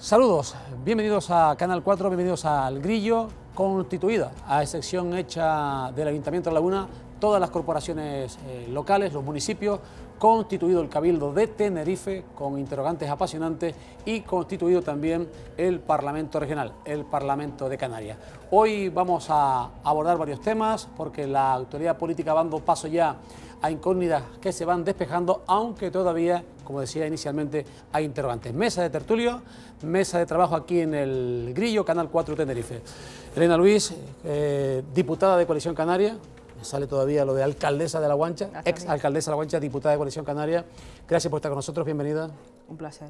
Saludos, bienvenidos a Canal 4, bienvenidos al Grillo, constituida, a excepción hecha del Ayuntamiento de La Laguna, todas las corporaciones locales, los municipios, constituido el Cabildo de Tenerife con interrogantes apasionantes y constituido también el Parlamento Regional, el Parlamento de Canarias. Hoy vamos a abordar varios temas porque la actualidad política va dando paso ya a incógnitas que se van despejando, aunque todavía, como decía inicialmente, hay interrogantes. Mesa de tertulio, mesa de trabajo aquí en el Grillo, Canal 4 Tenerife. Elena Luis, diputada de Coalición Canaria. Me sale todavía lo de alcaldesa de La Guancha, ex alcaldesa de La Guancha, diputada de Coalición Canaria. Gracias por estar con nosotros, bienvenida. Un placer.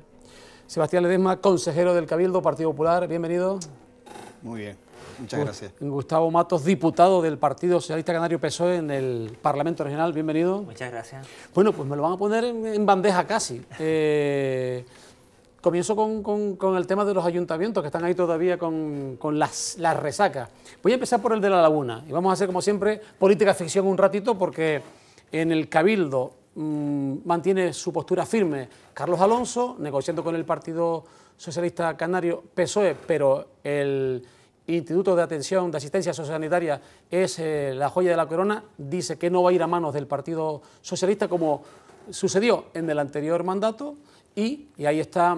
Sebastián Ledesma, consejero del Cabildo, Partido Popular, bienvenido. Muy bien, muchas gracias. Gustavo Matos, diputado del Partido Socialista Canario PSOE en el Parlamento Regional, bienvenido. Muchas gracias. Bueno, pues me lo van a poner en bandeja casi. Comienzo con el tema de los ayuntamientos que están ahí todavía con las resacas. Voy a empezar por el de La Laguna y vamos a hacer, como siempre, política ficción un ratito porque en el Cabildo mantiene su postura firme Carlos Alonso, negociando con el Partido Socialista Canario PSOE, pero el Instituto de Atención de Asistencia Sociosanitaria es la joya de la corona, dice que no va a ir a manos del Partido Socialista como sucedió en el anterior mandato. Y ahí está,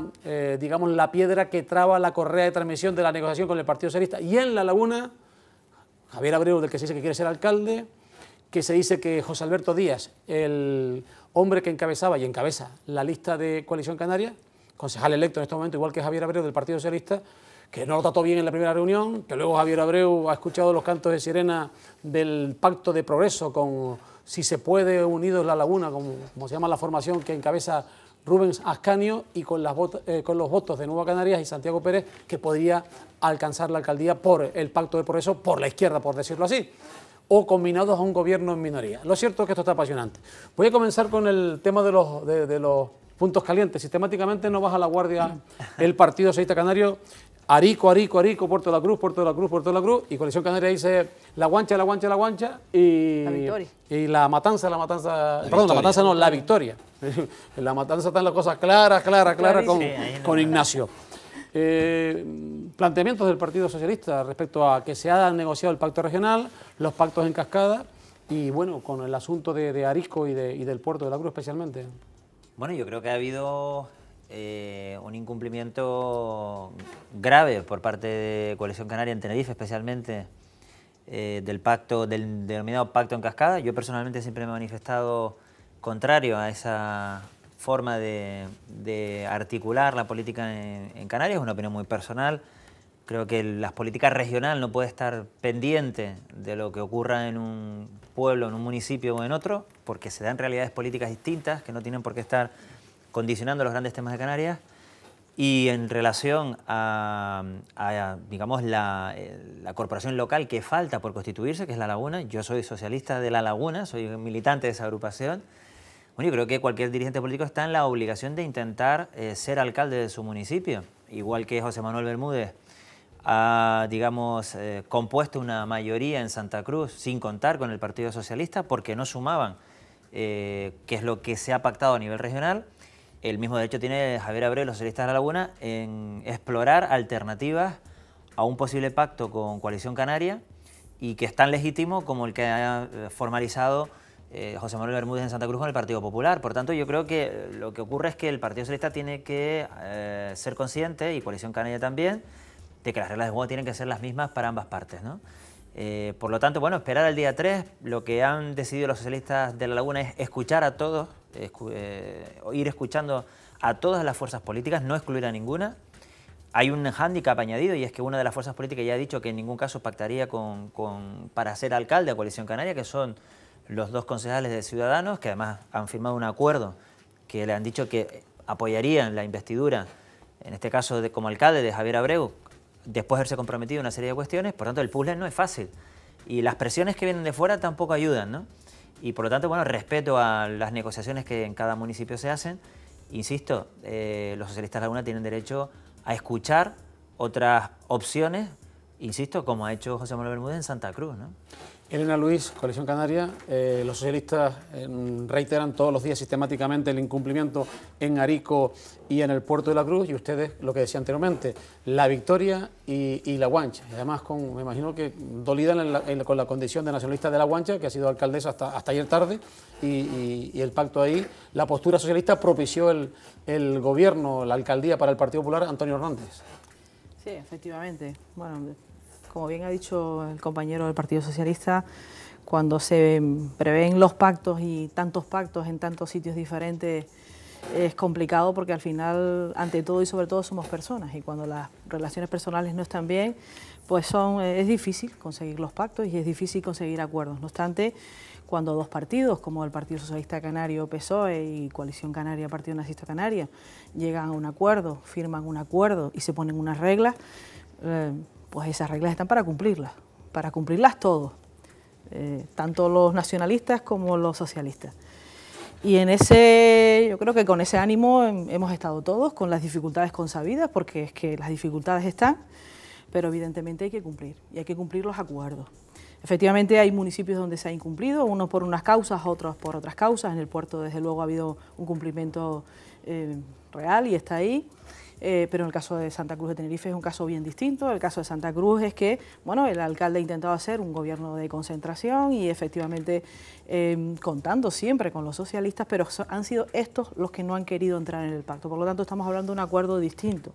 digamos, la piedra que traba la correa de transmisión de la negociación con el Partido Socialista. Y en La Laguna, Javier Abreu, del que se dice que quiere ser alcalde, que se dice que José Alberto Díaz, el hombre que encabezaba y encabeza la lista de Coalición Canaria, concejal electo en este momento, igual que Javier Abreu del Partido Socialista, que no lo trató bien en la primera reunión, que luego Javier Abreu ha escuchado los cantos de sirena del Pacto de Progreso con Si se puede unidos La Laguna, como se llama la formación que encabeza Rubens Ascanio, y con los votos de Nueva Canarias y Santiago Pérez, que podría alcanzar la alcaldía por el Pacto de Progreso, por la izquierda, por decirlo así, o combinados a un gobierno en minoría. Lo cierto es que esto está apasionante. Voy a comenzar con el tema de los puntos calientes. Sistemáticamente no baja la guardia el Partido Socialista Canario. Arico, Puerto de la Cruz, Puerto de la Cruz, y Coalición Canaria dice La Guancha, y La Victoria. Y la Matanza, perdón, la Matanza no, La Victoria. En La Matanza están las cosas claras con Ignacio. Planteamientos del Partido Socialista respecto a que se ha negociado el pacto regional, los pactos en cascada, y bueno, con el asunto de Arisco y del Puerto de la Cruz especialmente. Bueno, yo creo que ha habido un incumplimiento grave por parte de Coalición Canaria en Tenerife, especialmente del denominado pacto en cascada. Yo personalmente siempre me he manifestado contrario a esa forma de articular la política en Canarias, es una opinión muy personal. Creo que la política regional no puede estar pendiente de lo que ocurra en un pueblo, en un municipio o en otro, porque se dan realidades políticas distintas que no tienen por qué estar condicionando los grandes temas de Canarias. Y en relación a digamos, la corporación local que falta por constituirse, que es La Laguna, yo soy socialista de La Laguna, soy militante de esa agrupación. Bueno, yo creo que cualquier dirigente político está en la obligación de intentar ser alcalde de su municipio, igual que José Manuel Bermúdez ha, digamos, compuesto una mayoría en Santa Cruz sin contar con el Partido Socialista porque no sumaban, que es lo que se ha pactado a nivel regional. El mismo derecho tiene Javier Abreu, los socialistas de La Laguna, en explorar alternativas a un posible pacto con Coalición Canaria y que es tan legítimo como el que ha formalizado José Manuel Bermúdez en Santa Cruz con el Partido Popular. Por tanto, yo creo que lo que ocurre es que el Partido Socialista tiene que ser consciente, y Coalición Canaria también, de que las reglas de juego tienen que ser las mismas para ambas partes, ¿no? Por lo tanto, bueno, esperar al día 3. Lo que han decidido los socialistas de La Laguna es escuchar a todos, ir escuchando a todas las fuerzas políticas, no excluir a ninguna. Hay un hándicap añadido, y es que una de las fuerzas políticas ya ha dicho que en ningún caso pactaría para ser alcalde a Coalición Canaria, que son los dos concejales de Ciudadanos, que además han firmado un acuerdo que le han dicho que apoyarían la investidura, en este caso como alcalde, de Javier Abreu, después de haberse comprometido en una serie de cuestiones. Por tanto, el puzzle no es fácil. Y las presiones que vienen de fuera tampoco ayudan, ¿no? Y por lo tanto, bueno, respeto a las negociaciones que en cada municipio se hacen. Insisto, los socialistas de La Laguna tienen derecho a escuchar otras opciones insisto, como ha hecho José Manuel Bermúdez en Santa Cruz, ¿no? Elena Luis, Coalición Canaria, los socialistas reiteran todos los días sistemáticamente el incumplimiento en Arico y en el Puerto de la Cruz, y ustedes, lo que decía anteriormente, la Victoria y La Guancha. Y además, me imagino que dolida con la condición de nacionalista de La Guancha, que ha sido alcaldesa hasta ayer tarde, y el pacto ahí, la postura socialista propició el gobierno, la alcaldía para el Partido Popular, Antonio Hernández. Sí, efectivamente. Bueno, como bien ha dicho el compañero del Partido Socialista, cuando se prevén los pactos y tantos pactos en tantos sitios diferentes, es complicado porque al final, ante todo y sobre todo, somos personas, y cuando las relaciones personales no están bien, pues es difícil conseguir los pactos y es difícil conseguir acuerdos. No obstante, cuando dos partidos, como el Partido Socialista Canario PSOE y Coalición Canaria Partido Nazista Canaria, llegan a un acuerdo, firman un acuerdo y se ponen unas reglas, pues esas reglas están para cumplirlas todos, tanto los nacionalistas como los socialistas. Y yo creo que con ese ánimo hemos estado todos, con las dificultades consabidas, porque es que las dificultades están, pero evidentemente hay que cumplir, y hay que cumplir los acuerdos. Efectivamente hay municipios donde se ha incumplido, unos por unas causas, otros por otras causas. En el puerto, desde luego, ha habido un cumplimiento real y está ahí. Pero en el caso de Santa Cruz de Tenerife es un caso bien distinto. El caso de Santa Cruz es que, bueno, el alcalde ha intentado hacer un gobierno de concentración y efectivamente contando siempre con los socialistas, pero han sido estos los que no han querido entrar en el pacto. Por lo tanto, estamos hablando de un acuerdo distinto.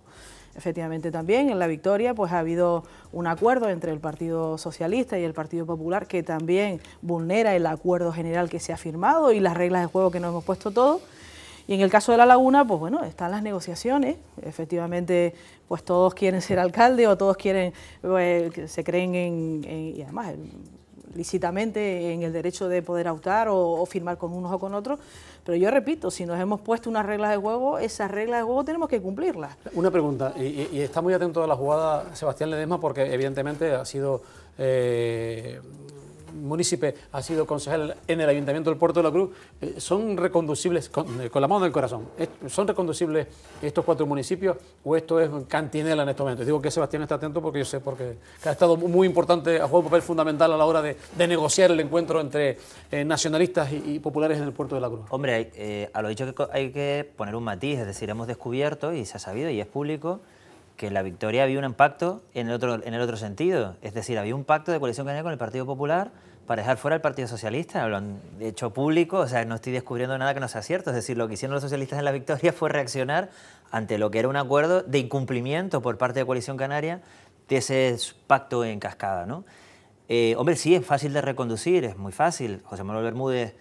Efectivamente también en la Victoria pues ha habido un acuerdo entre el Partido Socialista y el Partido Popular que también vulnera el acuerdo general que se ha firmado y las reglas de juego que nos hemos puesto todos. Y en el caso de La Laguna, pues bueno, están las negociaciones. Efectivamente, pues todos quieren ser alcalde o todos quieren, se creen y además lícitamente en el derecho de poder optar o firmar con unos o con otros. Pero yo repito, si nos hemos puesto unas reglas de juego, esas reglas de juego tenemos que cumplirlas. Una pregunta, y está muy atento a la jugada Sebastián Ledesma, porque evidentemente ha sido munícipe, ha sido concejal en el Ayuntamiento del Puerto de la Cruz. ¿Son reconducibles, con la mano del corazón, son reconducibles estos 4 municipios o esto es cantinela en estos momentos? Digo que Sebastián está atento porque yo sé porque ha estado muy importante, ha jugado un papel fundamental a la hora de negociar el encuentro entre nacionalistas y populares en el Puerto de la Cruz. Hombre, a lo dicho que hay que poner un matiz, es decir, hemos descubierto y se ha sabido y es público que en la Victoria había un pacto en el otro sentido, es decir, había un pacto de Coalición Canaria con el Partido Popular para dejar fuera al Partido Socialista, lo han hecho público, o sea, no estoy descubriendo nada que no sea cierto, es decir, lo que hicieron los socialistas en la Victoria fue reaccionar ante lo que era un acuerdo de incumplimiento por parte de Coalición Canaria de ese pacto en cascada, ¿no? Hombre, sí, es fácil de reconducir, es muy fácil. José Manuel Bermúdez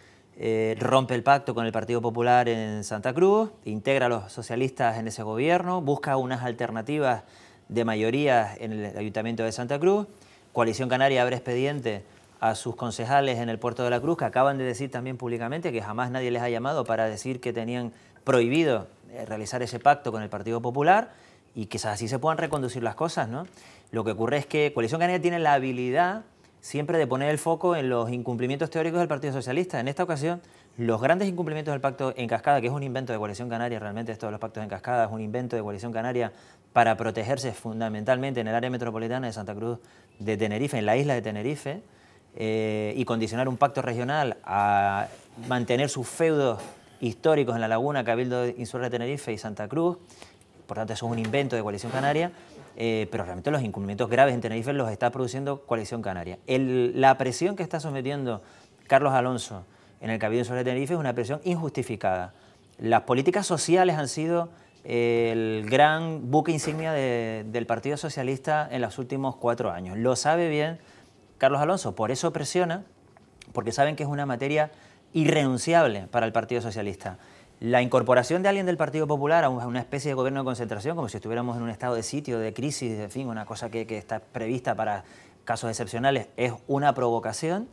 rompe el pacto con el Partido Popular en Santa Cruz, integra a los socialistas en ese gobierno, busca unas alternativas de mayoría en el Ayuntamiento de Santa Cruz. Coalición Canaria abre expediente a sus concejales en el Puerto de la Cruz, que acaban de decir también públicamente que jamás nadie les ha llamado para decir que tenían prohibido realizar ese pacto con el Partido Popular y que así se puedan reconducir las cosas, ¿no? Lo que ocurre es que Coalición Canaria tiene la habilidad siempre de poner el foco en los incumplimientos teóricos del Partido Socialista. En esta ocasión, los grandes incumplimientos del pacto en cascada, que es un invento de Coalición Canaria, realmente esto de los pactos en cascada es un invento de Coalición Canaria para protegerse fundamentalmente en el área metropolitana de Santa Cruz de Tenerife, en la isla de Tenerife, y condicionar un pacto regional a mantener sus feudos históricos en La Laguna, Cabildo Insular de Tenerife y Santa Cruz. Por tanto, eso es un invento de Coalición Canaria. Pero realmente los incumplimientos graves en Tenerife los está produciendo Coalición Canaria. La presión que está sometiendo Carlos Alonso en el Cabildo Insular de Tenerife es una presión injustificada. Las políticas sociales han sido el gran buque insignia del Partido Socialista en los últimos 4 años. Lo sabe bien Carlos Alonso, por eso presiona, porque saben que es una materia irrenunciable para el Partido Socialista. La incorporación de alguien del Partido Popular a una especie de gobierno de concentración, como si estuviéramos en un estado de sitio, de crisis, en fin, una cosa que está prevista para casos excepcionales, es una provocación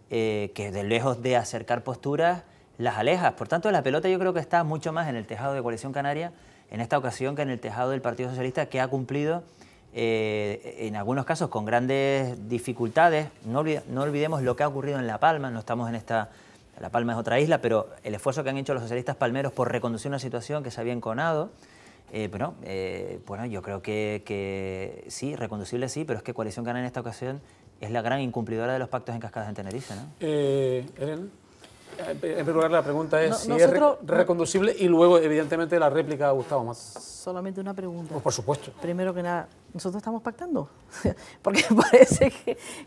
que de lejos de acercar posturas, las aleja. Por tanto, la pelota yo creo que está mucho más en el tejado de Coalición Canaria en esta ocasión que en el tejado del Partido Socialista, que ha cumplido en algunos casos con grandes dificultades. No olvidemos lo que ha ocurrido en La Palma, no estamos en esta... La Palma es otra isla, pero el esfuerzo que han hecho los socialistas palmeros por reconducir una situación que se había enconado, Bueno, yo creo que sí, reconducible sí, pero es que Coalición Canaria en esta ocasión es la gran incumplidora de los pactos en Cascadas en Tenerife, ¿no? Elena, en primer lugar la pregunta es si nosotros, es reconducible y luego, evidentemente, la réplica a Gustavo más. Solamente una pregunta. Pues por supuesto. Primero que nada, ¿nosotros estamos pactando? Porque parece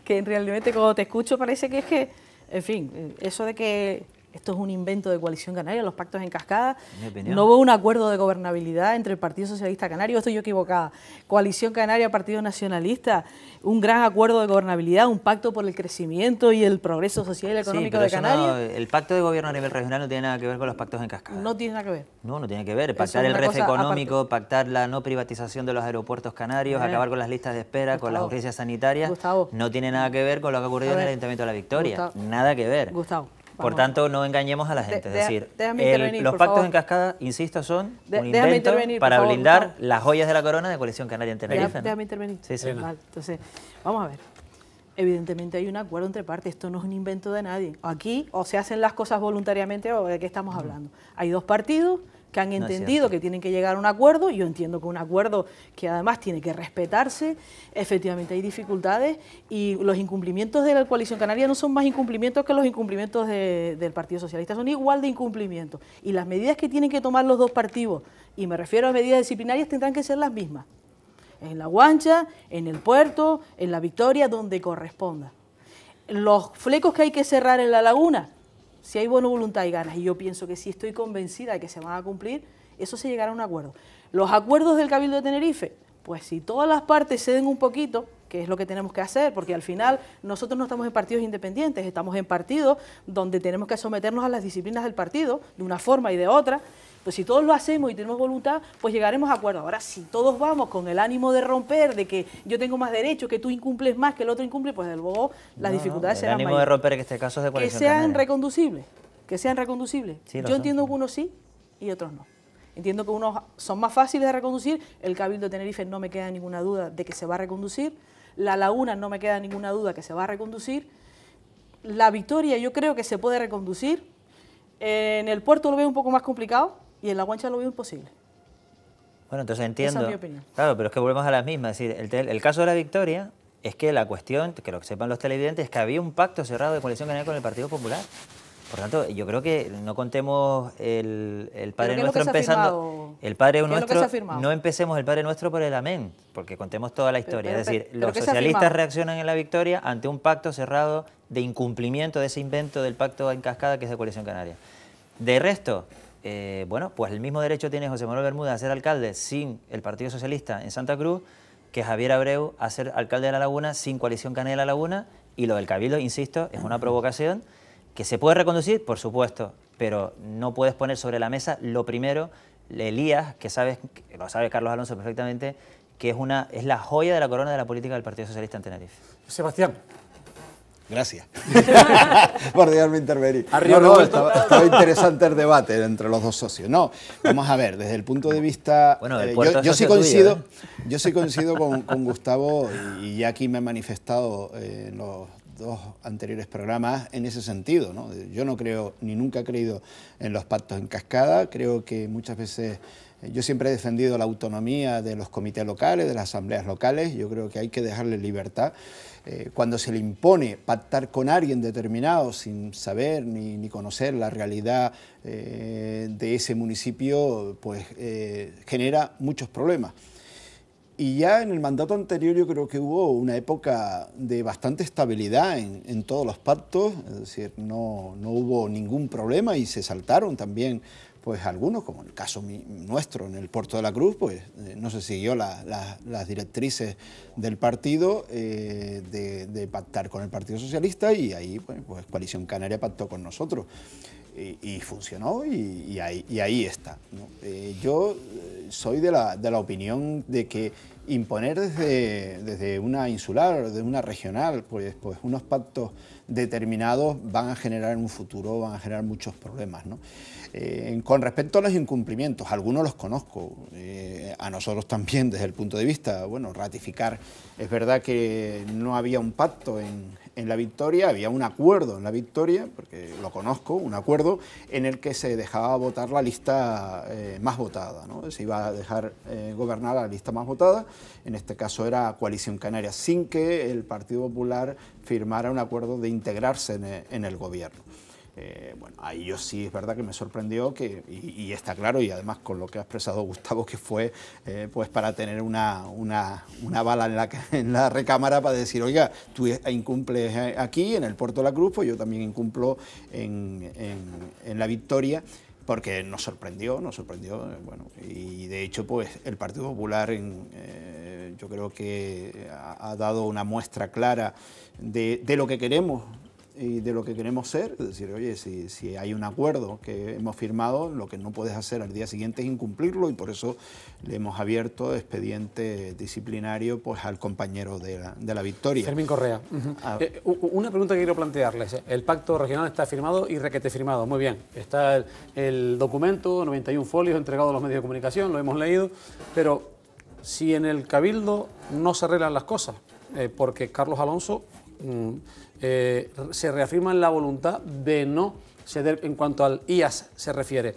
que realmente cuando te escucho parece que es que, en fin, eso de que esto es un invento de Coalición Canaria, los pactos en cascada, no hubo un acuerdo de gobernabilidad entre el Partido Socialista Canario, estoy yo equivocada, Coalición Canaria, Partido Nacionalista, un gran acuerdo de gobernabilidad, un pacto por el crecimiento y el progreso social y económico de Canarias. El pacto de gobierno a nivel regional no tiene nada que ver con los pactos en cascada. No tiene nada que ver. No tiene que ver. Pactar el REF económico, pactar la no privatización de los aeropuertos canarios, acabar con las listas de espera, con las urgencias sanitarias, no tiene nada que ver con lo que ha ocurrido en el Ayuntamiento de La Victoria. Nada que ver. Por tanto, no engañemos a la gente. Es decir, los pactos en cascada, insisto, son un invento para blindar las joyas de la corona de Coalición Canaria en Tenerife. Déjame intervenir. Sí, sí. Vale, entonces, vamos a ver. Evidentemente hay un acuerdo entre partes, esto no es un invento de nadie. Aquí o se hacen las cosas voluntariamente o de qué estamos hablando. Hay dos partidos que han entendido que tienen que llegar a un acuerdo, yo entiendo que un acuerdo que además tiene que respetarse, efectivamente hay dificultades y los incumplimientos de la Coalición Canaria no son más incumplimientos que los incumplimientos del Partido Socialista, son igual de incumplimientos y las medidas que tienen que tomar los dos partidos, y me refiero a medidas disciplinarias, tendrán que ser las mismas, en La Guancha, en el puerto, en La Victoria, donde corresponda. Los flecos que hay que cerrar en La Laguna, si hay buena voluntad y ganas, y yo pienso que sí estoy convencida de que se van a cumplir, eso se llegará a un acuerdo. Los acuerdos del Cabildo de Tenerife, pues si todas las partes ceden un poquito, que es lo que tenemos que hacer, porque al final nosotros no estamos en partidos independientes, estamos en partidos donde tenemos que someternos a las disciplinas del partido, de una forma y de otra. Pues si todos lo hacemos y tenemos voluntad, pues llegaremos a acuerdo. Ahora, si todos vamos con el ánimo de romper, de que yo tengo más derecho, que tú incumples más, que el otro incumple, pues luego las dificultades serán mayores. El ánimo de romper en este caso es de Coalición Canaria. Que sean reconducibles. Sí, yo entiendo que unos sí y otros no. Entiendo que unos son más fáciles de reconducir. El Cabildo de Tenerife no me queda ninguna duda de que se va a reconducir. La Laguna no me queda ninguna duda que se va a reconducir. La Victoria yo creo que se puede reconducir. En el puerto lo veo un poco más complicado. Y en La Guancha lo veo imposible. Bueno, entonces entiendo. Esa es mi opinión. Claro, pero es que volvemos a las mismas. Es decir, el caso de La Victoria es que la cuestión, que lo que sepan los televidentes, es que había un pacto cerrado de Coalición Canaria con el Partido Popular. Por tanto, yo creo que no contemos el Padre Nuestro empezando. El Padre Nuestro, no empecemos el Padre Nuestro por el amén, porque contemos toda la historia. Es decir, los socialistas reaccionan en La Victoria ante un pacto cerrado de incumplimiento de ese invento del pacto en cascada que es de Coalición Canaria. De resto, bueno, pues el mismo derecho tiene José Manuel Bermúdez a ser alcalde sin el Partido Socialista en Santa Cruz que Javier Abreu a ser alcalde de La Laguna sin Coalición Canaria de La Laguna, y lo del Cabildo, insisto, es una provocación que se puede reconducir, por supuesto, pero no puedes poner sobre la mesa lo primero, Elías, que lo sabe Carlos Alonso perfectamente, que es la joya de la corona de la política del Partido Socialista en Tenerife. Sebastián. Gracias por dejarme intervenir. Estaba interesante el debate entre los dos socios. No, vamos a ver, desde el punto de vista... Bueno, yo sí coincido, con Gustavo, y ya aquí me he manifestado en los dos anteriores programas en ese sentido, ¿no? Yo no creo, ni nunca he creído en los pactos en cascada. Creo que muchas veces... Yo siempre he defendido la autonomía de los comités locales, de las asambleas locales. Yo creo que hay que dejarle libertad. Cuando se le impone pactar con alguien determinado sin saber ni conocer la realidad de ese municipio, pues genera muchos problemas. Y ya en el mandato anterior yo creo que hubo una época de bastante estabilidad en todos los pactos, es decir, no hubo ningún problema y se saltaron también pues algunos, como en el caso nuestro en el Puerto de la Cruz, pues no se siguió las directrices del partido de pactar con el Partido Socialista, y ahí pues Coalición Canaria pactó con nosotros y funcionó y ahí está, ¿no? Yo soy de la opinión de que imponer desde una insular o desde una regional pues unos pactos determinados van a generar en un futuro, van a generar muchos problemas, ¿no? Con respecto a los incumplimientos, algunos los conozco, a nosotros también desde el punto de vista, bueno, ratificar, es verdad que no había un pacto en La Victoria había un acuerdo en La Victoria, porque lo conozco, un acuerdo en el que se dejaba votar la lista más votada, ¿no? Se iba a dejar gobernar la lista más votada, en este caso era Coalición Canaria, sin que el Partido Popular firmara un acuerdo de integrarse en el gobierno. Bueno, ahí yo sí es verdad que me sorprendió y está claro, y además con lo que ha expresado Gustavo, que fue pues para tener una bala en la recámara para decir, oiga, tú incumples aquí en el Puerto de la Cruz, pues yo también incumplo en La Victoria, porque nos sorprendió, bueno, y de hecho pues el Partido Popular yo creo que ha dado una muestra clara de lo que queremos y de lo que queremos ser, es decir, oye, si hay un acuerdo que hemos firmado, lo que no puedes hacer al día siguiente es incumplirlo, y por eso le hemos abierto expediente disciplinario pues al compañero de la Victoria. Fermín Correa. Una pregunta que quiero plantearles. El pacto regional está firmado y requete firmado, muy bien. Está el documento, 91 folios entregado a los medios de comunicación, lo hemos leído, pero si en el Cabildo no se arreglan las cosas, porque Carlos Alonso se reafirma en la voluntad de no ceder en cuanto al IAS se refiere.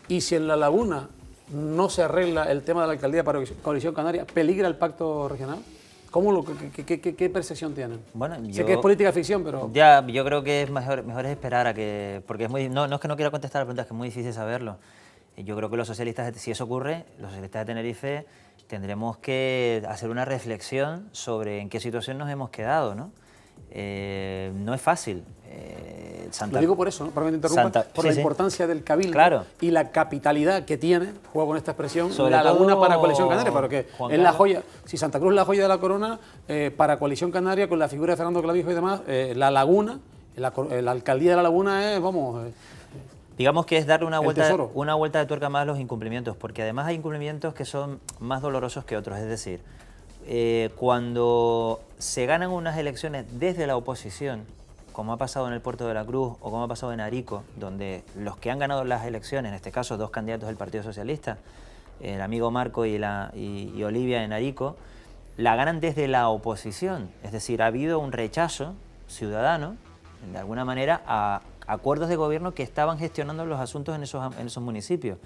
Y si en La Laguna no se arregla el tema de la alcaldía para Coalición Canaria, ¿peligra el pacto regional? ¿Qué percepción tienen? Bueno, sé que es política ficción, pero... Ya, yo creo que es mejor es esperar a que... Porque es muy... No es que no quiera contestar la pregunta, es que es muy difícil saberlo. Yo creo que los socialistas, si eso ocurre, los socialistas de Tenerife tendremos que hacer una reflexión sobre en qué situación nos hemos quedado, ¿no? No es fácil. Lo digo por eso, ¿no? Para que me interrumpa, por la importancia del Cabildo, claro, y la capitalidad que tiene, juego con esta expresión, sobre La Laguna todo, para Coalición Canaria, porque Juan es la joya, si Santa Cruz es la joya de la corona, para Coalición Canaria, con la figura de Fernando Clavijo y demás, La Laguna, la alcaldía de La Laguna es, vamos... digamos que es darle una vuelta de tuerca más a los incumplimientos, porque además hay incumplimientos que son más dolorosos que otros, es decir, cuando se ganan unas elecciones desde la oposición, como ha pasado en el Puerto de la Cruz o como ha pasado en Arico, donde los que han ganado las elecciones, en este caso 2 candidatos del Partido Socialista, el amigo Marco y Olivia en Arico, la ganan desde la oposición, es decir, ha habido un rechazo ciudadano, de alguna manera, a acuerdos de gobierno que estaban gestionando los asuntos en esos municipios.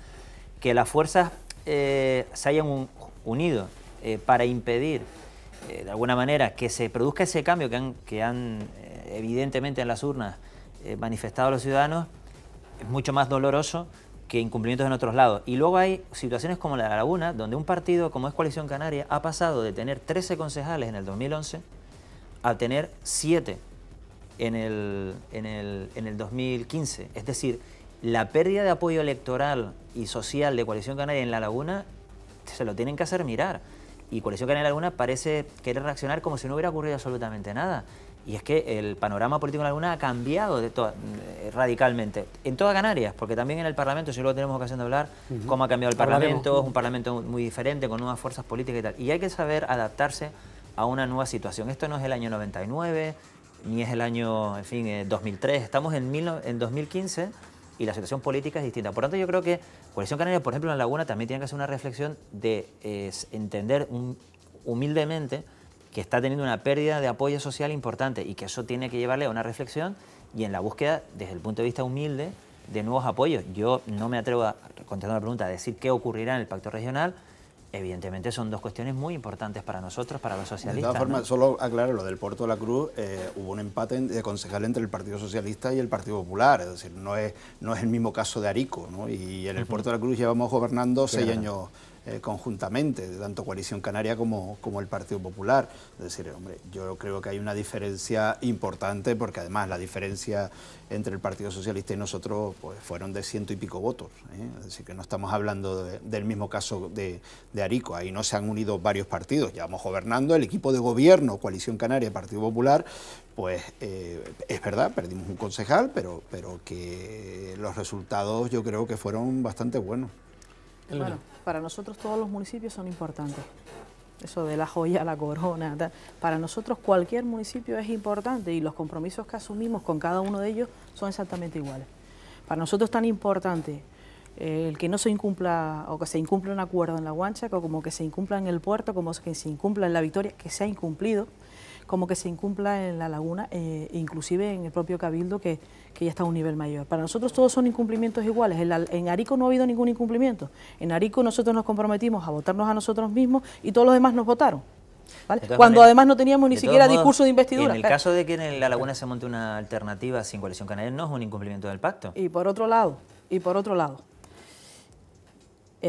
Que las fuerzas se hayan unido para impedir, de alguna manera, que se produzca ese cambio que han evidentemente en las urnas manifestado los ciudadanos, es mucho más doloroso que incumplimientos en otros lados. Y luego hay situaciones como la de La Laguna, donde un partido como es Coalición Canaria ha pasado de tener 13 concejales en el 2011 a tener 7 en el 2015. Es decir, la pérdida de apoyo electoral y social de Coalición Canaria en La Laguna se lo tienen que hacer mirar. Y Coalición Canaria en La Laguna parece querer reaccionar como si no hubiera ocurrido absolutamente nada. Y es que el panorama político en La Laguna ha cambiado radicalmente. En toda Canarias, porque también en el Parlamento, si luego tenemos ocasión de hablar, cómo ha cambiado el Parlamento, es un Parlamento muy diferente, con nuevas fuerzas políticas y tal. Y hay que saber adaptarse a una nueva situación. Esto no es el año 99, ni es el año, en fin, 2003. Estamos en 2015 y la situación política es distinta. Por lo tanto, yo creo que Coalición Canaria, por ejemplo, en La Laguna, también tiene que hacer una reflexión de entender humildemente que está teniendo una pérdida de apoyo social importante y que eso tiene que llevarle a una reflexión y en la búsqueda, desde el punto de vista humilde, de nuevos apoyos. Yo no me atrevo a contestar la pregunta, a decir qué ocurrirá en el pacto regional. Evidentemente son dos cuestiones muy importantes para nosotros, para los socialistas. De todas formas, ¿no? solo aclaro lo del Puerto de la Cruz, hubo un empate de concejal entre el Partido Socialista y el Partido Popular, es decir, no es el mismo caso de Arico, ¿no? Y en el Puerto de la Cruz llevamos gobernando 6 años conjuntamente, tanto Coalición Canaria como el Partido Popular. Es decir, hombre, yo creo que hay una diferencia importante, porque además la diferencia entre el Partido Socialista y nosotros pues fueron de 100 y pico votos, ¿eh? Es decir, que no estamos hablando del mismo caso de Arico. Ahí no se han unido varios partidos, llevamos gobernando, el equipo de gobierno, Coalición Canaria y Partido Popular, pues es verdad, perdimos un concejal, pero que los resultados yo creo que fueron bastante buenos. Bueno, para nosotros todos los municipios son importantes. Eso de la joya, la corona, tal. Para nosotros cualquier municipio es importante y los compromisos que asumimos con cada uno de ellos son exactamente iguales. Para nosotros es tan importante el que no se incumpla o que se incumpla un acuerdo en La Guancha, como que se incumpla en el Puerto, como que se incumpla en La Victoria, que se ha incumplido, como que se incumpla en La Laguna, inclusive en el propio Cabildo, que ya está a un nivel mayor. Para nosotros todos son incumplimientos iguales. En Arico no ha habido ningún incumplimiento. En Arico nosotros nos comprometimos a votarnos a nosotros mismos y todos los demás nos votaron. ¿Vale? Cuando además no teníamos ni siquiera discurso de investidura. En el caso de que en La Laguna se monte una alternativa sin Coalición Canaria, no es un incumplimiento del pacto. Y por otro lado, es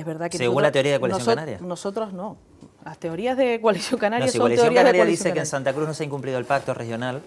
verdad que según la teoría de Coalición Canaria. Nosotros no. Las teorías de Coalición Canaria si son Coalición teorías Canaria de dice Coalición que en Canaria. Santa Cruz no se ha incumplido el pacto regional,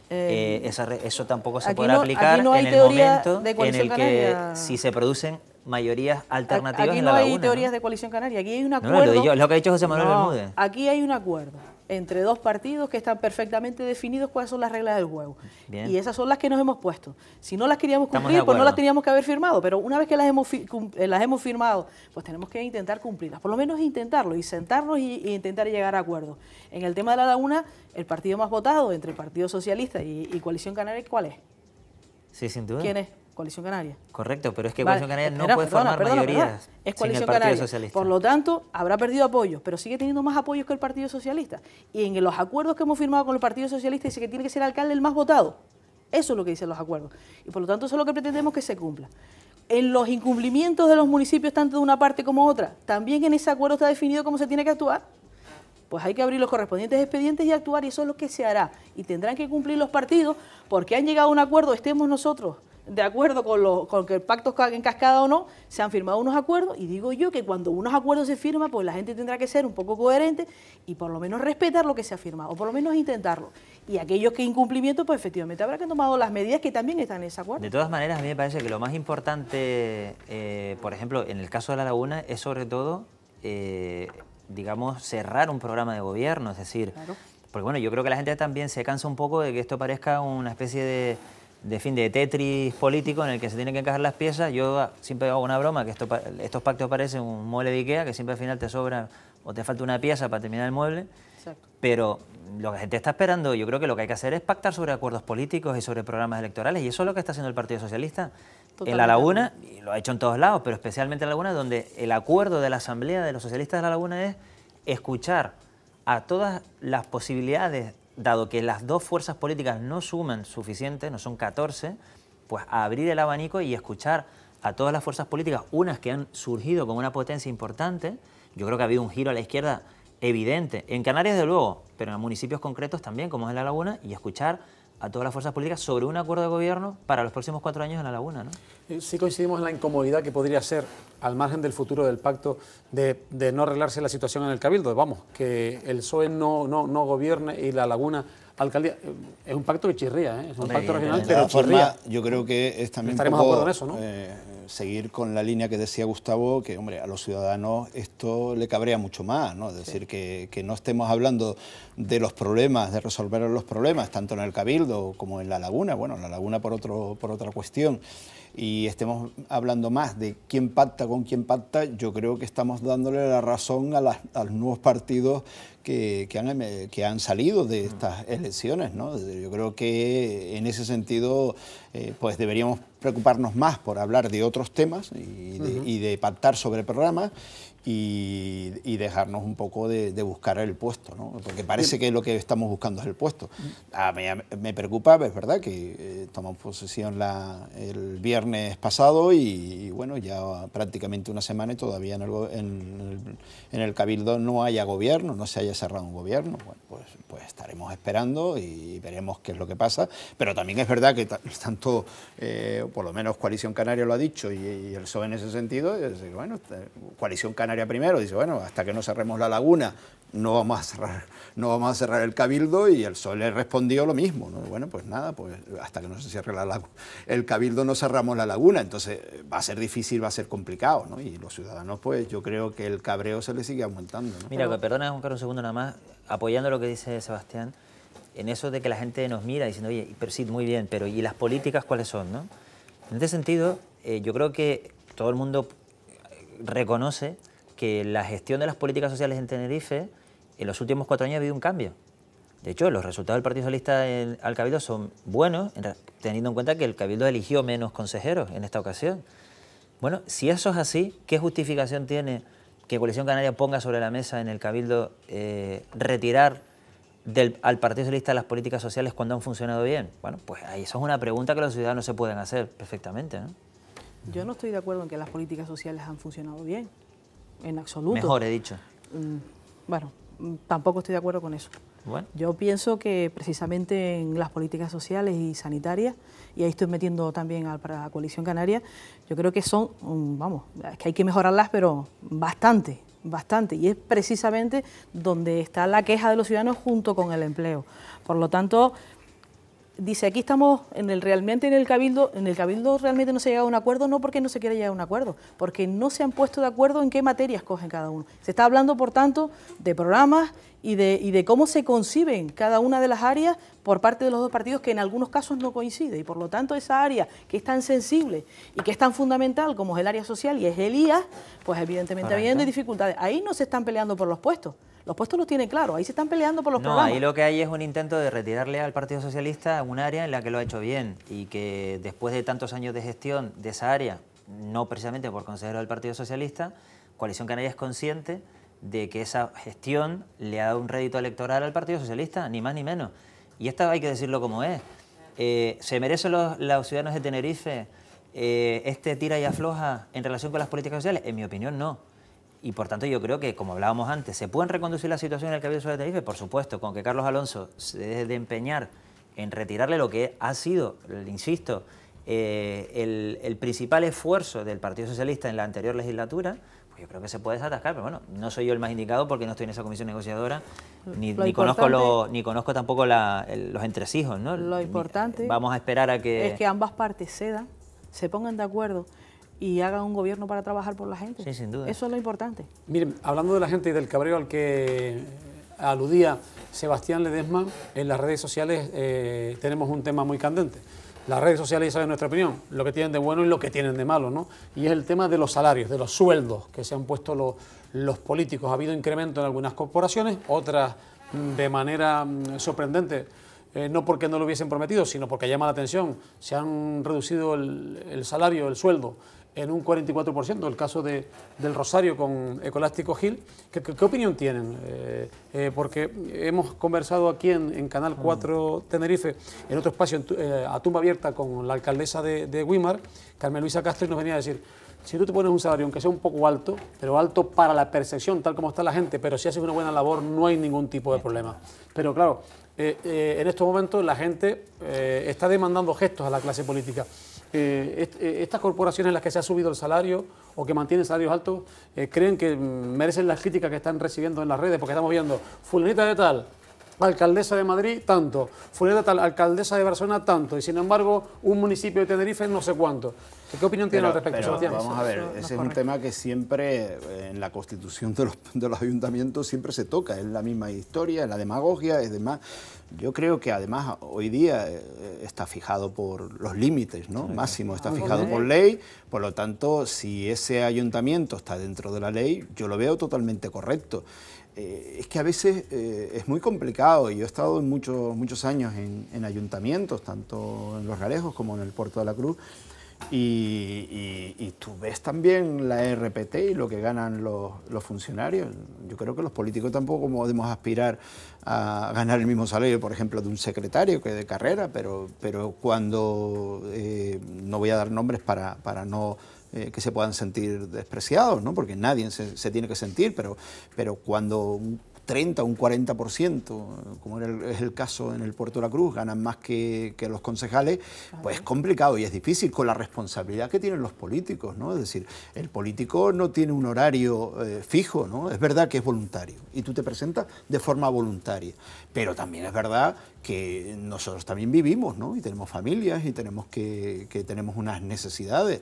eso tampoco se aquí podrá no- aplicar aquí no hay en el teoría momento de en Coalición el que Canaria. si se producen mayorías alternativas Aquí en no La hay Laguna. teorías de Coalición Canaria, aquí hay un No, acuerdo. lo que ha dicho José Manuel Bermúdez. Aquí hay un acuerdo entre dos partidos que están perfectamente definidos cuáles son las reglas del juego. Bien. Y esas son las que nos hemos puesto. Si no las queríamos Estamos cumplir, de pues no acuerdo. las teníamos que haber firmado, pero una vez que las hemos firmado, pues tenemos que intentar cumplirlas, por lo menos intentarlo y sentarnos y intentar llegar a acuerdos. En el tema de La Laguna, el partido más votado entre el Partido Socialista y Coalición Canaria, ¿cuál es? Sí, sin duda. ¿Quién es? Coalición Canaria. Correcto, pero es que Vale, Coalición Canaria no espera, puede perdona, formar perdona. mayorías Es sin el Coalición Partido Canaria. Socialista. Por lo tanto, habrá perdido apoyos, pero sigue teniendo más apoyos que el Partido Socialista. Y en los acuerdos que hemos firmado con el Partido Socialista dice que tiene que ser alcalde el más votado. Eso es lo que dicen los acuerdos. Y por lo tanto, eso es lo que pretendemos que se cumpla. En los incumplimientos de los municipios, tanto de una parte como otra, también en ese acuerdo está definido cómo se tiene que actuar. Pues hay que abrir los correspondientes expedientes y actuar, y eso es lo que se hará. Y tendrán que cumplir los partidos, porque han llegado a un acuerdo, estemos nosotros de acuerdo con que el pacto en cascada o no, se han firmado unos acuerdos, y digo yo que cuando unos acuerdos se firman, pues la gente tendrá que ser un poco coherente y por lo menos respetar lo que se ha firmado, o por lo menos intentarlo. Y aquellos que incumplimiento, pues efectivamente habrá que tomar las medidas que también están en ese acuerdo. De todas maneras, a mí me parece que lo más importante, por ejemplo, en el caso de La Laguna, es sobre todo, digamos, cerrar un programa de gobierno, es decir, Claro. porque bueno, yo creo que la gente también se cansa un poco de que esto parezca una especie de Tetris político en el que se tienen que encajar las piezas. Yo siempre hago una broma, que estos pactos parecen un mueble de Ikea, que siempre al final te sobra o te falta una pieza para terminar el mueble. Exacto. Pero lo que la gente está esperando, yo creo que lo que hay que hacer es pactar sobre acuerdos políticos y sobre programas electorales, y eso es lo que está haciendo el Partido Socialista. En La Laguna, y lo ha hecho en todos lados, pero especialmente en La Laguna, donde el acuerdo de la Asamblea de los Socialistas de La Laguna es escuchar a todas las posibilidades, dado que las dos fuerzas políticas no suman suficiente, no son 14, pues a abrir el abanico y escuchar a todas las fuerzas políticas, unas que han surgido con una potencia importante. Yo creo que ha habido un giro a la izquierda evidente, en Canarias de luego, pero en municipios concretos también, como es en La Laguna, y escuchar a todas las fuerzas políticas sobre un acuerdo de gobierno para los próximos 4 años en La Laguna, ¿no? Sí coincidimos en la incomodidad que podría ser, al margen del futuro del pacto, de no arreglarse la situación en el Cabildo. Vamos, que el PSOE no gobierne y La Laguna alcaldía. Es un pacto que chirría, ¿eh? Es un Hombre, pacto regional, De pero todas chirría. formas, yo creo que es también un Estaremos de poco, acuerdo en eso, ¿no? seguir con la línea que decía Gustavo, que hombre, a los ciudadanos esto le cabrea mucho más, ¿no? Es decir, que no estemos hablando de los problemas, de resolver los problemas, tanto en el Cabildo como en La Laguna, bueno, en La Laguna por otra cuestión, y estemos hablando más de quién pacta con quién pacta. Yo creo que estamos dándole la razón a los nuevos partidos que han salido de estas elecciones, ¿no? Yo creo que en ese sentido pues deberíamos preocuparnos más por hablar de otros temas y de pactar sobre programas y dejarnos un poco de buscar el puesto, ¿no? Porque parece que lo que estamos buscando es el puesto. A mí me preocupa, es verdad, que tomamos posesión el viernes pasado y bueno, ya prácticamente una semana y todavía en el Cabildo no haya gobierno, no se haya cerrado un gobierno. Bueno, pues estaremos esperando y veremos qué es lo que pasa, pero también es verdad que tanto, por lo menos Coalición Canaria lo ha dicho y el PSOE en ese sentido, es decir, bueno, Coalición Canaria primero dice, bueno, hasta que no cerremos La Laguna no vamos a cerrar el Cabildo, y el PSOE le respondió lo mismo, ¿no? Bueno, pues nada, pues hasta que no se cierre el Cabildo no cerramos La Laguna, entonces va a ser difícil, va a ser complicado, ¿no? Y los ciudadanos, pues yo creo que el cabreo se les sigue aumentando, ¿no? Mira, perdona, Juan Carlos, un segundo nada más, apoyando lo que dice Sebastián, en eso de que la gente nos mira diciendo, oye, pero sí, muy bien, pero ¿y las políticas cuáles son, no? En este sentido, yo creo que todo el mundo reconoce que la gestión de las políticas sociales en Tenerife en los últimos 4 años ha habido un cambio. De hecho, los resultados del Partido Socialista al Cabildo son buenos, teniendo en cuenta que el Cabildo eligió menos consejeros en esta ocasión. Bueno, si eso es así, ¿qué justificación tiene que Coalición Canaria ponga sobre la mesa en el Cabildo retirar al Partido Socialista las políticas sociales cuando han funcionado bien? Bueno, pues ahí eso es una pregunta que los ciudadanos se pueden hacer perfectamente, ¿no? Yo no estoy de acuerdo en que las políticas sociales han funcionado bien, en absoluto. Mejor, he dicho. Bueno, tampoco estoy de acuerdo con eso. Bueno. Yo pienso que precisamente en las políticas sociales y sanitarias, y ahí estoy metiendo también para la Coalición Canaria, yo creo que son, vamos, es que hay que mejorarlas, pero bastante, y es precisamente donde está la queja de los ciudadanos junto con el empleo. Por lo tanto, dice, aquí estamos realmente en el Cabildo realmente no se ha llegado a un acuerdo, no porque no se quiera llegar a un acuerdo, porque no se han puesto de acuerdo en qué materias cogen cada uno. Se está hablando, por tanto, de programas y de cómo se conciben cada una de las áreas por parte de los dos partidos, que en algunos casos no coincide, y por lo tanto esa área que es tan sensible y que es tan fundamental como es el área social y es el IAS, pues evidentemente habiendo dificultades. Ahí no se están peleando por los puestos los tienen claros, ahí se están peleando por los programas. No, ahí lo que hay es un intento de retirarle al Partido Socialista un área en la que lo ha hecho bien y que después de tantos años de gestión de esa área, no precisamente por consejero del Partido Socialista, Coalición Canaria es consciente de que esa gestión le ha dado un rédito electoral al Partido Socialista, ni más ni menos. Y esto hay que decirlo como es. ¿Se merecen los ciudadanos de Tenerife este tira y afloja en relación con las políticas sociales? En mi opinión, no. Y por tanto yo creo que, como hablábamos antes, ¿se pueden reconducir la situación en el Cabildo de Tenerife? Por supuesto, con que Carlos Alonso se deje de empeñar en retirarle lo que ha sido, insisto, el principal esfuerzo del Partido Socialista en la anterior legislatura, pues yo creo que se puede desatascar, pero bueno, no soy yo el más indicado porque no estoy en esa comisión negociadora, ni conozco tampoco los entresijos, ¿no? Lo importante vamos a esperar a que... es que ambas partes cedan, se pongan de acuerdo y hagan un gobierno para trabajar por la gente. Sí, sin duda. Eso es lo importante. Miren, hablando de la gente y del cabreo al que aludía Sebastián Ledesma, en las redes sociales tenemos un tema muy candente. Las redes sociales, ya saben nuestra opinión, lo que tienen de bueno y lo que tienen de malo, ¿no? Y es el tema de los salarios, de los sueldos que se han puesto los políticos. Ha habido incremento en algunas corporaciones, otras de manera sorprendente, no porque no lo hubiesen prometido, sino porque llama la atención. Se han reducido el salario, el sueldo, en un 44%, el caso del Rosario con Ecolástico Gil. ¿Qué opinión tienen? Porque hemos conversado aquí en Canal 4 Tenerife, en otro espacio, a tumba abierta, con la alcaldesa de Güímar, Carmen Luisa Castro, y nos venía a decir, si tú te pones un salario, aunque sea un poco alto, pero alto para la percepción, tal como está la gente, pero si haces una buena labor, no hay ningún tipo de problema. Pero claro, en estos momentos la gente está demandando gestos a la clase política. Estas corporaciones en las que se ha subido el salario o que mantienen salarios altos, creen que merecen las críticas que están recibiendo en las redes, porque estamos viendo fulanita de tal, alcaldesa de Madrid, tanto, fulanita de tal, alcaldesa de Barcelona, tanto, y sin embargo un municipio de Tenerife no sé cuánto. ¿Qué opinión tiene al respecto, Sebastián? Vamos a ver, ese es un tema que siempre en la constitución de los ayuntamientos siempre se toca, es la misma historia, la demagogia, es demás. Yo creo que además hoy día está fijado por los límites, ¿no? Máximo, está fijado por ley, por lo tanto, si ese ayuntamiento está dentro de la ley, yo lo veo totalmente correcto. Es que a veces es muy complicado, y yo he estado en muchos años en ayuntamientos, tanto en Los Garejos como en el Puerto de la Cruz, y tú ves también la RPT y lo que ganan los funcionarios. Yo creo que los políticos tampoco podemos aspirar a ganar el mismo salario, por ejemplo, de un secretario que de carrera, pero cuando, no voy a dar nombres para no que se puedan sentir despreciados, ¿no? Porque nadie se tiene que sentir, pero cuando un 30 o un 40%, como es el caso en el Puerto de la Cruz, ganan más que los concejales, pues es complicado y es difícil con la responsabilidad que tienen los políticos, ¿no? Es decir, el político no tiene un horario fijo, ¿no? Es verdad que es voluntario y tú te presentas de forma voluntaria, pero también es verdad que nosotros también vivimos, ¿no? Y tenemos familias y tenemos tenemos unas necesidades,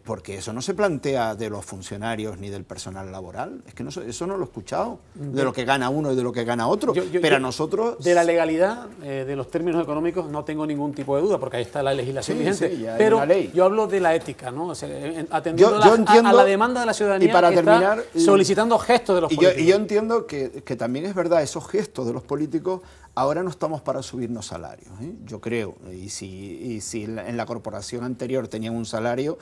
porque eso no se plantea de los funcionarios ni del personal laboral, es que eso no lo he escuchado, de lo que gana uno y de lo que gana otro, pero a nosotros... De la legalidad, de los términos económicos, no tengo ningún tipo de duda, porque ahí está la legislación vigente, sí, pero una ley. Yo hablo de la ética, ¿no? O sea, atendiendo entiendo, a la demanda de la ciudadanía, y para que terminar, está solicitando gestos de los políticos. Y yo entiendo que también es verdad, esos gestos de los políticos, ahora no estamos para subirnos salarios, ¿eh? Yo creo, y si en la corporación anterior tenían un salario,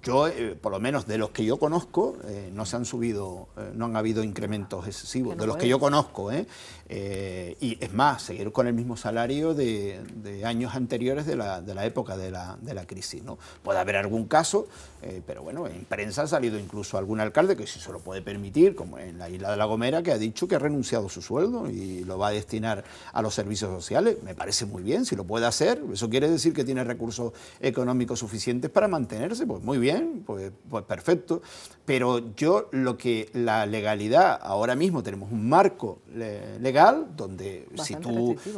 yo, por lo menos de los que yo conozco, no se han subido, no han habido incrementos excesivos, de los que yo conozco, y es más, seguir con el mismo salario de años anteriores de la época de la crisis, ¿no? Puede haber algún caso, pero bueno, en prensa ha salido incluso algún alcalde que sí se lo puede permitir, como en la isla de La Gomera, que ha dicho que ha renunciado a su sueldo y lo va a destinar a los servicios sociales. Me parece muy bien, si lo puede hacer, eso quiere decir que tiene recursos económicos suficientes para mantenerse, pues muy bien, pues perfecto, pero la legalidad, ahora mismo tenemos un marco legal donde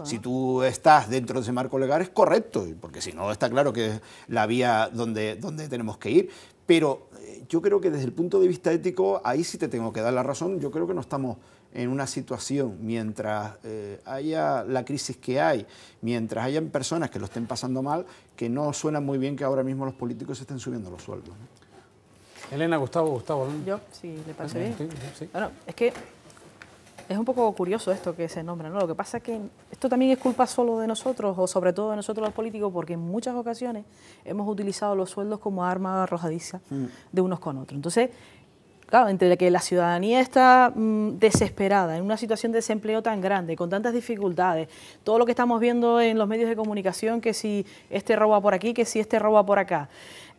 si tú estás dentro de ese marco legal es correcto, porque si no está claro que es la vía donde tenemos que ir, pero yo creo que desde el punto de vista ético, ahí sí te tengo que dar la razón, yo creo que no estamos en una situación, mientras haya la crisis que hay, mientras hayan personas que lo estén pasando mal, que no suena muy bien que ahora mismo los políticos estén subiendo los sueldos, ¿no? Elena, Gustavo, ¿no? Yo, si le parece bien. Sí. Bueno, es que es un poco curioso esto que se nombra, ¿no? Lo que pasa es que esto también es culpa solo de nosotros, o sobre todo de nosotros los políticos, porque en muchas ocasiones hemos utilizado los sueldos como arma arrojadiza de unos con otros. Entonces, claro, entre que la ciudadanía está desesperada, en una situación de desempleo tan grande, con tantas dificultades, todo lo que estamos viendo en los medios de comunicación, que si este roba por aquí, que si este roba por acá,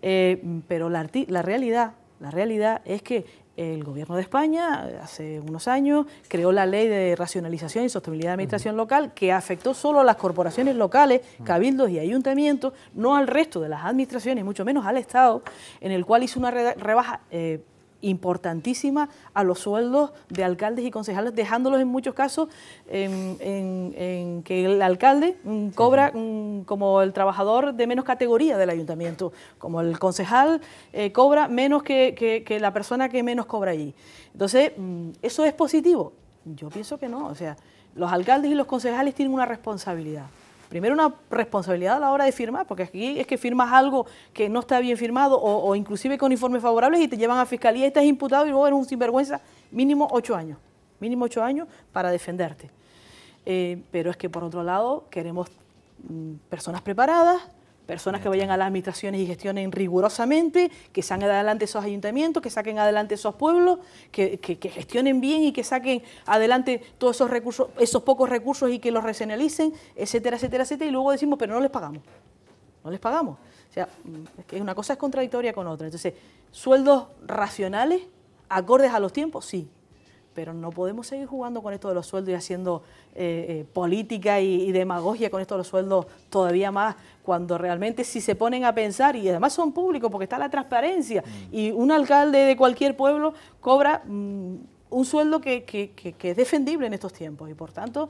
pero la realidad es que el Gobierno de España, hace unos años, creó la Ley de Racionalización y Sostenibilidad de la Administración Local, que afectó solo a las corporaciones locales, cabildos y ayuntamientos, no al resto de las administraciones, mucho menos al Estado, en el cual hizo una rebaja importantísima a los sueldos de alcaldes y concejales, dejándolos en muchos casos en que el alcalde cobra como el trabajador de menos categoría del ayuntamiento, como el concejal cobra menos que la persona que menos cobra allí. Entonces, ¿eso es positivo? Yo pienso que no. O sea, los alcaldes y los concejales tienen una responsabilidad. Primero, una responsabilidad a la hora de firmar, porque aquí es que firmas algo que no está bien firmado o inclusive con informes favorables y te llevan a fiscalía y estás imputado y luego eres un sinvergüenza, mínimo 8 años. Mínimo 8 años para defenderte. Pero es que por otro lado queremos personas preparadas, personas que vayan a las administraciones y gestionen rigurosamente, que saquen adelante esos ayuntamientos, que saquen adelante esos pueblos, que gestionen bien y que saquen adelante todos esos recursos, esos pocos recursos y que los racionalicen, etcétera, etcétera, etcétera, y luego decimos, pero no les pagamos. No les pagamos. O sea, es que una cosa es contradictoria con otra. Entonces, sueldos racionales, acordes a los tiempos, sí. Pero no podemos seguir jugando con esto de los sueldos y haciendo política y demagogia con esto de los sueldos todavía más, cuando realmente si se ponen a pensar, y además son públicos porque está la transparencia, y un alcalde de cualquier pueblo cobra un sueldo que es defendible en estos tiempos, y por tanto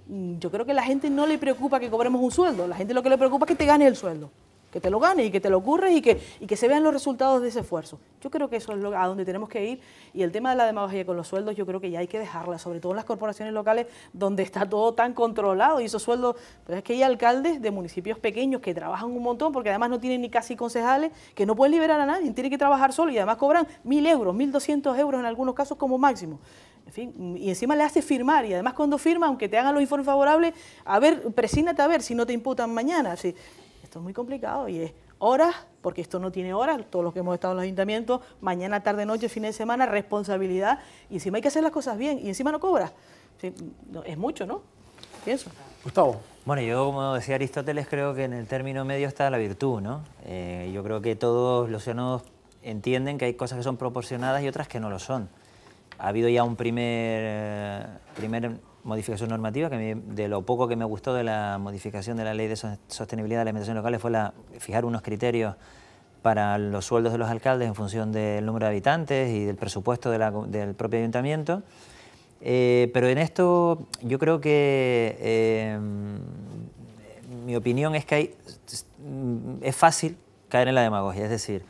yo creo que a la gente no le preocupa que cobremos un sueldo, la gente lo que le preocupa es que te ganes el sueldo, que te lo ganes y que te lo ocurres y que se vean los resultados de ese esfuerzo. Yo creo que eso es a donde tenemos que ir, y el tema de la demagogia con los sueldos yo creo que ya hay que dejarla, sobre todo en las corporaciones locales donde está todo tan controlado y esos sueldos, pues es que hay alcaldes de municipios pequeños que trabajan un montón porque además no tienen ni casi concejales, que no pueden liberar a nadie, tienen que trabajar solo y además cobran 1.000 euros, 1.200 euros en algunos casos como máximo. En fin, y encima le hace firmar, y además cuando firma, aunque te hagan los informes favorables, a ver, presínate a ver si no te imputan mañana. Sí. Esto es muy complicado y es horas, porque esto no tiene horas, todos los que hemos estado en los ayuntamientos, mañana, tarde, noche, fin de semana, responsabilidad, y encima hay que hacer las cosas bien, y encima no cobras. Sí, es mucho, ¿no? Pienso. Gustavo. Bueno, yo, como decía Aristóteles, creo que en el término medio está la virtud, ¿no? Yo creo que todos los ciudadanos entienden que hay cosas que son proporcionadas y otras que no lo son. Ha habido ya un primer modificación normativa, que de lo poco que me gustó de la modificación de la Ley de Sostenibilidad de las Administraciones Locales fue fijar unos criterios para los sueldos de los alcaldes en función del número de habitantes y del presupuesto del propio ayuntamiento. Pero en esto yo creo que mi opinión es que es fácil caer en la demagogia, es decir,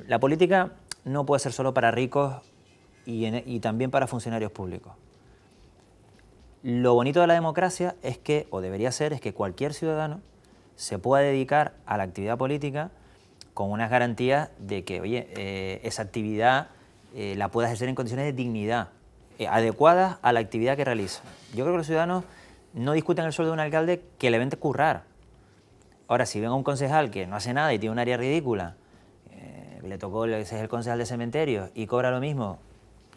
la política no puede ser solo para ricos y también para funcionarios públicos. Lo bonito de la democracia es que, o debería ser, es que cualquier ciudadano se pueda dedicar a la actividad política con unas garantías de que, oye, esa actividad la pueda ejercer en condiciones de dignidad, adecuadas a la actividad que realiza. Yo creo que los ciudadanos no discuten el sueldo de un alcalde que le vente currar. Ahora, si ven a un concejal que no hace nada y tiene un área ridícula, le tocó, ese es el concejal de cementerio, y cobra lo mismo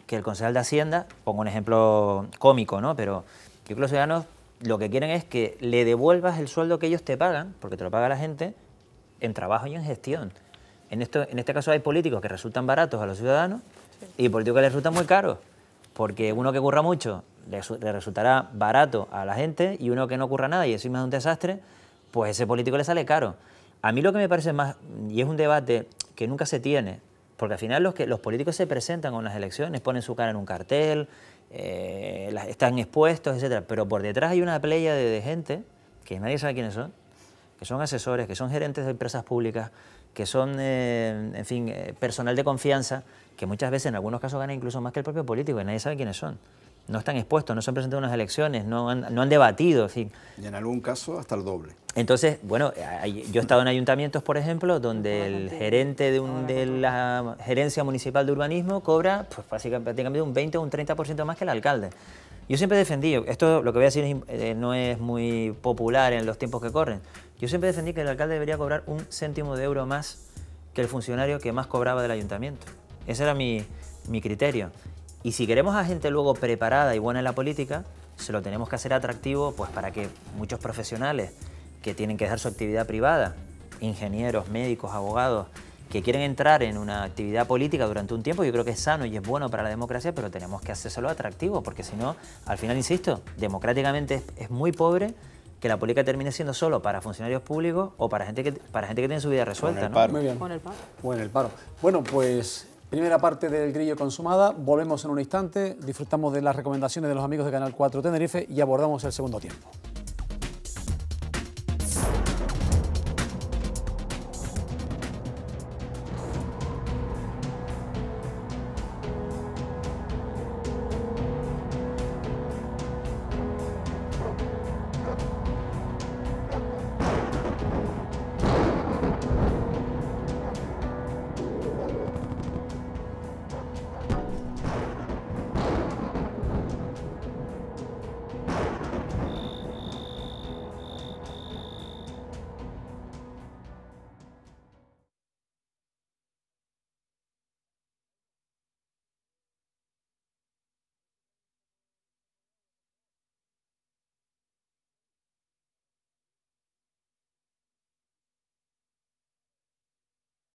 que el concejal de Hacienda, pongo un ejemplo cómico, ¿no? Pero yo creo que los ciudadanos lo que quieren es que le devuelvas el sueldo que ellos te pagan, porque te lo paga la gente, en trabajo y en gestión. En este caso hay políticos que resultan baratos a los ciudadanos y políticos que les resultan muy caros, porque uno que curra mucho le resultará barato a la gente y uno que no curra nada y encima es un desastre, pues ese político le sale caro. A mí lo que me parece más, y es un debate que nunca se tiene, porque al final los políticos se presentan a unas elecciones, ponen su cara en un cartel, están expuestos, etcétera, pero por detrás hay una playa de gente que nadie sabe quiénes son, que son asesores, que son gerentes de empresas públicas, que son, en fin, personal de confianza, que muchas veces en algunos casos ganan incluso más que el propio político y nadie sabe quiénes son. No están expuestos, no se han presentado a unas elecciones, no han debatido, en fin. Y en algún caso hasta el doble. Entonces, bueno, yo he estado en ayuntamientos, por ejemplo, donde el gerente de la gerencia municipal de urbanismo cobra pues, prácticamente un 20 o un 30% más que el alcalde. Yo siempre he defendido, esto lo que voy a decir no es muy popular en los tiempos que corren, yo siempre defendí que el alcalde debería cobrar 1 céntimo de euro más que el funcionario que más cobraba del ayuntamiento. Ese era mi criterio. Y si queremos a gente luego preparada y buena en la política, se lo tenemos que hacer atractivo pues, para que muchos profesionales que tienen que dejar su actividad privada, ingenieros, médicos, abogados, que quieren entrar en una actividad política durante un tiempo, yo creo que es sano y es bueno para la democracia, pero tenemos que hacérselo atractivo, porque si no, al final, insisto, democráticamente es muy pobre que la política termine siendo solo para funcionarios públicos o para gente que tiene su vida resuelta. Con el paro. Muy bien. Con el paro. Bueno, el paro. Bueno, pues primera parte del Grillo consumada, volvemos en un instante, disfrutamos de las recomendaciones de los amigos de Canal 4 Tenerife y abordamos el segundo tiempo.